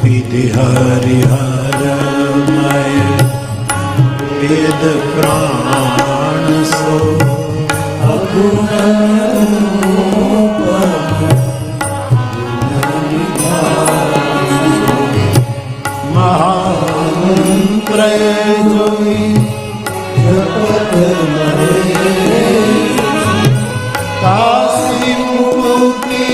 વિધિ હરિહરમય વેદ પ્રાણ સો મહામંત્ર જોઈ કાશી મુક્તિ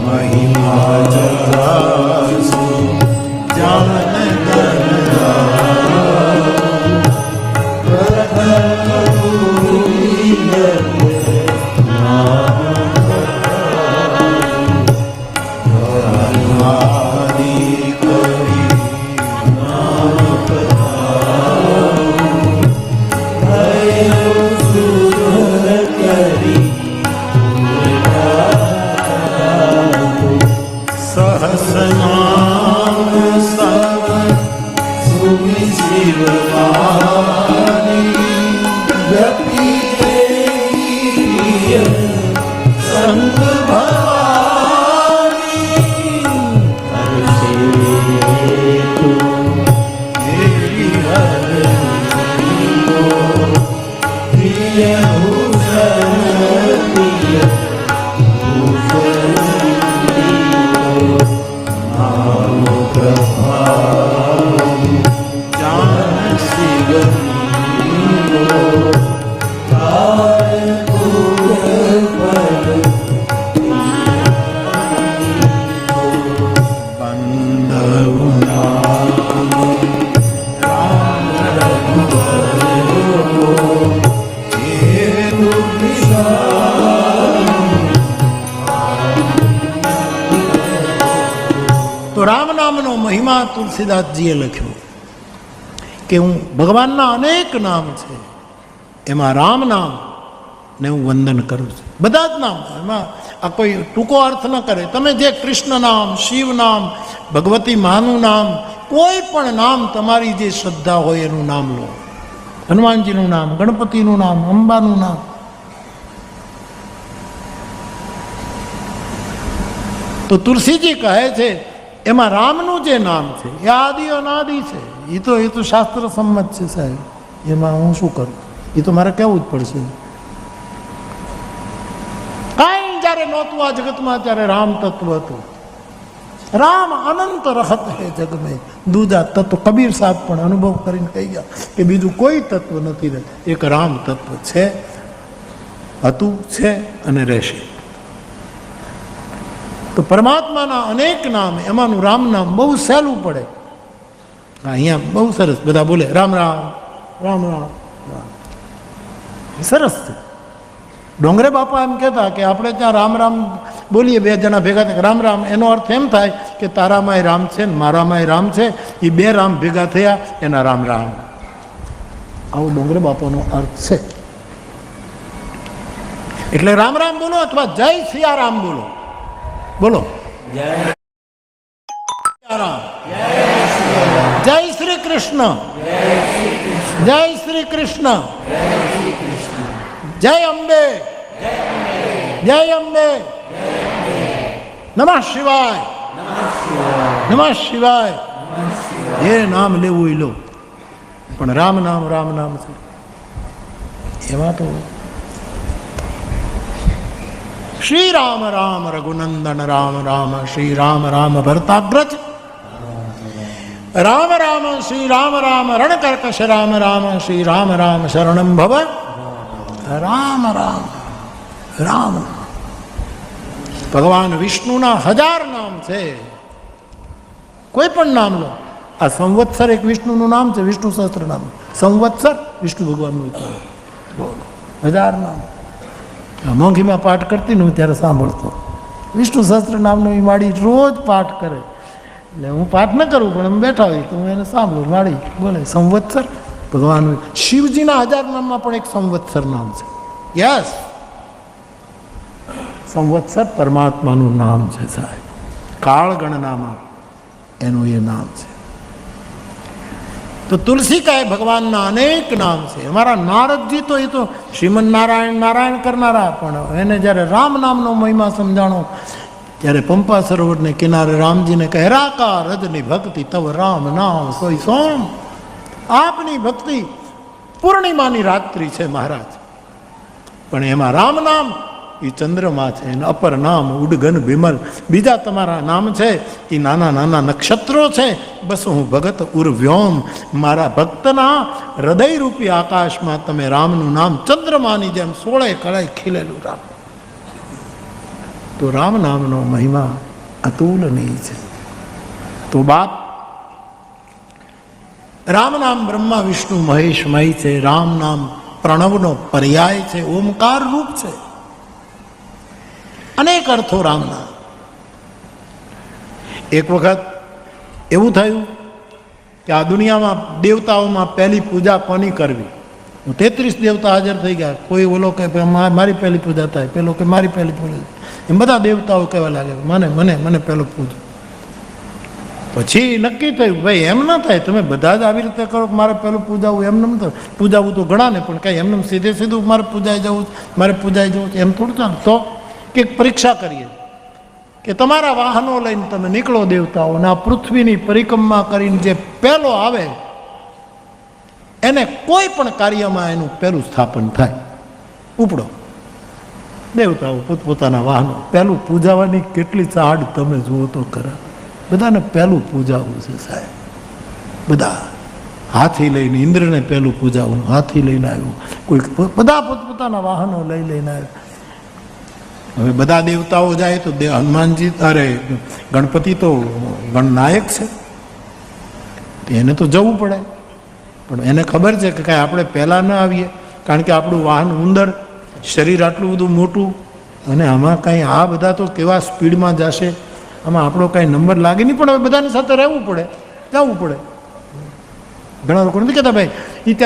મહિમા જરાસુ જાન તુલસીદાસજીએ લખ્યું કે હું ભગવાનના અનેક નામ છે એમાં રામ નામ ને હું વંદન કરું છું. બધા જ નામ, એમાં આ કોઈ ટૂંકો અર્થ ન કરે. તમે જે કૃષ્ણ નામ, શિવ નામ, ભગવતી માનું નામ, કોઈ પણ નામ તમારી જે શ્રદ્ધા હોય એનું નામ લો. હનુમાનજીનું નામ, ગણપતિનું નામ, અંબાનું નામ. તો તુલસીજી કહે છે એમાં રામનું જે નામ છે એ આદિ અનાદિ છે. એ તો શાસ્ત્ર સંમત છે સાહેબ, એમાં હું શું કરું? એ તો મારે કહેવું જ પડશે. કાંઈ જ્યારે નહોતું આ જગતમાં ત્યારે રામ તત્વ હતું. રામ અનંત રહત હે જગ મેં દૂજા તત્વ. કબીર સાહેબ પણ અનુભવ કરીને કહી ગયા કે બીજું કોઈ તત્વ નથી રહે, એક રામ તત્વ છે, હતું, છે અને રહેશે. તો પરમાત્માના અનેક નામ, એમાંનું રામ નામ બહુ સહેલું પડે. અહીંયા બહુ સરસ બધા બોલે રામ રામ રામ રામ. સરસ છે. ડોંગરે બાપા એમ કહેતા કે આપણે ત્યાં રામ રામ બોલીએ, બે જણા ભેગા થાય રામ રામ, એનો અર્થ એમ થાય કે તારામાંય રામ છે ને મારામાંય રામ છે, એ બે રામ ભેગા થયા એના રામ રામ. આવો ડોંગરે બાપાનો અર્થ છે. એટલે રામ રામ બોલો અથવા જય સિયારામ બોલો. બોલો જય રામ, જય શ્રી કૃષ્ણ, જય શ્રી કૃષ્ણ, જય અંબે, જય અંબે, નમઃ શિવાય, નમઃ શિવાય. જે નામ લેવું એ લો, પણ રામ નામ છે. એમાં તો શ્રી રામ રામ રઘુનંદન રામ રામ, શ્રી રામ રામ ભરતાગ્રજ રામ રામ, શ્રી રામ રામ રણકર્કશ રામ રામ, શ્રી રામ રામ શરણમ ભવ રામ રામ રામ. ભગવાન વિષ્ણુના 1000 નામ છે. કોઈ પણ નામ લો. આ સંવત્સર એક વિષ્ણુનું નામ છે, વિષ્ણુ સહસ્ત્ર નામ. સંવત્સર વિષ્ણુ ભગવાનનું 1000 નામ. મોંઘીમાં પાઠ કરતી ને હું ત્યારે સાંભળતો. વિષ્ણુ સહસ્ત્ર નામનો એ માળી રોજ પાઠ કરે. એટલે હું પાઠ ન કરું પણ એમ બેઠા હોય તો હું એને સાંભળું. માળી બોલે સંવત્સર ભગવાન. શિવજીના 1000 નામમાં પણ એક સંવત્સર નામ છે. યસ, સંવત્સર પરમાત્માનું નામ છે સાહેબ. કાળ ગણનામાં એનું એ નામ છે. તો તુલસીકાય ભગવાનના અનેક નામ છે. અમારા નારદજી તો એ તો શ્રીમન નારાયણ નારાયણ કરનારા, પણ એને જ્યારે રામ નામનો મહિમા સમજાણો ત્યારે પંપા સરોવરને કિનારે રામજીને કહે, રાકા રજની ભક્તિ તવ રામ નામ સોઈ સોમ. આપની ભક્તિ પૂર્ણિમાની રાત્રિ છે મહારાજ, પણ એમાં રામ નામ એ ચંદ્રમા છે, એને અપર નામ ઉડગન બિમલ. બીજા તમારા નામ છે એ નાના નાના નક્ષત્રો છે. બસ હું ભગત ઉર્વ્યોમ, મારા ભક્તના હૃદયરૂપી આકાશમાં તમે રામનું નામ ચંદ્રમાની જેમ 16 કળાએ ખીલેલું રામ. તો રામ નામનો મહિમા અતુલનીય છે. તો બાપ, રામ નામ બ્રહ્મા વિષ્ણુ મહેશમય છે. રામ નામ પ્રણવનો પર્યાય છે, ઓમકાર રૂપ છે. અનેક અર્થો રામના. એક વખત એવું થયું કે આ દુનિયામાં દેવતાઓમાં પહેલી પૂજા કોની કરવી? 33 દેવતા હાજર થઈ ગયા. કોઈ બોલો કે મારી પહેલી પૂજા થાય, પેલો કે મારી પહેલી પૂજા. એમ બધા દેવતાઓ કહેવા લાગે, મને મને મને પહેલો પૂજો. પછી નક્કી થયું, ભાઈ એમ ના થાય, તમે બધા જ આવી રીતે કરો મારે પહેલું પૂજાવું. એમને તો પૂજાવું તો ઘણા ને, પણ કાંઈ એમને સીધે સીધું મારે પૂજાઈ જવું, મારે પૂજાઈ જવું એમ થોડું ચાલે. તો કે પરીક્ષા કરીએ કે તમારા વાહનો લઈને તમે નીકળો દેવતાઓ, અને આ પૃથ્વીની પરિક્રમા કરીને જે પહેલો આવે એને કોઈ પણ કાર્યમાં એનું પહેલું સ્થાપન થાય. ઉપડો. દેવતાઓ પોતપોતાના વાહનો. પહેલું પૂજાવાની કેટલી ચાડ તમે જુઓ તો ખરા. બધાને પહેલું પૂજાવું છે સાહેબ. બધા હાથી લઈને, ઇન્દ્રને પહેલું પૂજાવું, હાથી લઈને આવ્યું. કોઈ બધા પોતપોતાના વાહનો લઈને આવ્યું. હવે બધા દેવતાઓ જાય તો હનુમાનજી, અરે ગણપતિ તો ગણનાયક છે, એને તો જવું પડે. પણ એને ખબર છે કે કાંઈ આપણે પહેલાં ન આવીએ, કારણ કે આપણું વાહન ઉંદર, શરીર આટલું બધું મોટું, અને આમાં કાંઈ આ બધા તો કેવા સ્પીડમાં જશે, આમાં આપણો કાંઈ નંબર લાગે નહીં. પણ હવે બધાની સાથે રહેવું પડે, જવું પડે. ઘણા લોકો નથી કહેતા ભાઈ એ ત્યાં